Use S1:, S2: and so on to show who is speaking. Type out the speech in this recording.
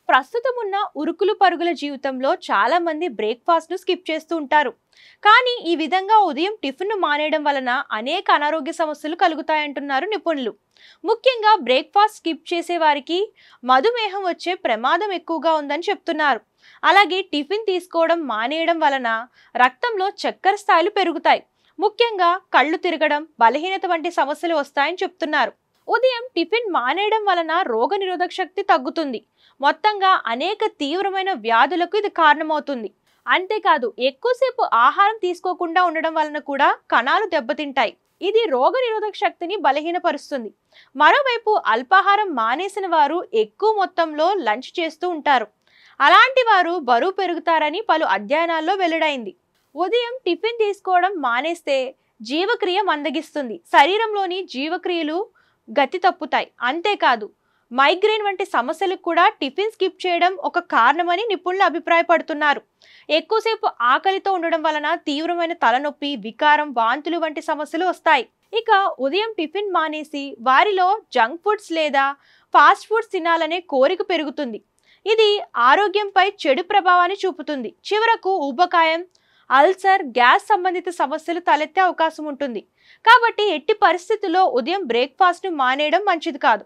S1: ప్రస్తుతం ఉన్న ఉరుకులు పరుగుల జీవితంలో చాలా మంది బ్రేక్ఫాస్ట్ ను స్కిప్ చేస్తూ ఉంటారు. కానీ ఈ విధంగా ఉదయం టిఫిన్ ను మానేయడం వలన అనేక అనారోగ్య సమస్యలు కలుగుతాయంటున్నారు నిపుణులు. ముఖ్యంగా బ్రేక్ఫాస్ట్ స్కిప్ చేసే వారికి మధుమేహం వచ్చే ప్రమాదం ఎక్కువగా ఉందని చెప్తున్నారు. అలాగే టిఫిన్ తీసుకోవడం మానేయడం వలన రక్తంలో చక్కెర స్థాయిలు పెరుగుతాయి. ముఖ్యంగా కళ్ళు తిరగడం, బలహీనత వంటి సమస్యలు వస్తాయని చెప్తున్నారు. ఉదయం టిఫిన్ మానేయడం వలన రోగనిరోధక శక్తి తగ్గుతుంది. మొత్తంగా అనేక తీవ్రమైన వ్యాధులకు ఇది కారణమవుతుంది. అంతేకాదు, ఎక్కువసేపు ఆహారం తీసుకోకుండా ఉండడం వలన కూడా కణాలు దెబ్బతింటాయి. ఇది రోగనిరోధక శక్తిని బలహీనపరుస్తుంది. మరోవైపు అల్పాహారం మానేసిన వారు ఎక్కువ మొత్తంలో లంచ్ చేస్తూ ఉంటారు. అలాంటి వారు బరువు పెరుగుతారని పలు అధ్యయనాల్లో వెల్లడైంది. ఉదయం టిఫిన్ తీసుకోవడం మానేస్తే జీవక్రియ మందగిస్తుంది. శరీరంలోని జీవక్రియలు గతి తప్పుతాయి. అంతేకాదు, మైగ్రేన్ వంటి సమస్యలకు కూడా టిఫిన్ స్కిప్ చేయడం ఒక కారణమని నిపుణులు అభిప్రాయపడుతున్నారు. ఎక్కువసేపు ఆకలితో ఉండడం వలన తీవ్రమైన తలనొప్పి, వికారం, వాంతులు వంటి సమస్యలు వస్తాయి. ఇక ఉదయం టిఫిన్ మానేసి వారిలో జంక్ ఫుడ్స్ లేదా ఫాస్ట్ ఫుడ్స్ తినాలనే కోరిక పెరుగుతుంది. ఇది ఆరోగ్యంపై చెడు ప్రభావాన్ని చూపుతుంది. చివరకు ఊబకాయం, అల్సర్, గ్యాస్ సంబంధిత సమస్యలు తలెత్తే అవకాశం ఉంటుంది. కాబట్టి ఎట్టి పరిస్థితుల్లో ఉదయం బ్రేక్ఫాస్ట్ ను మానేయడం మంచిది కాదు.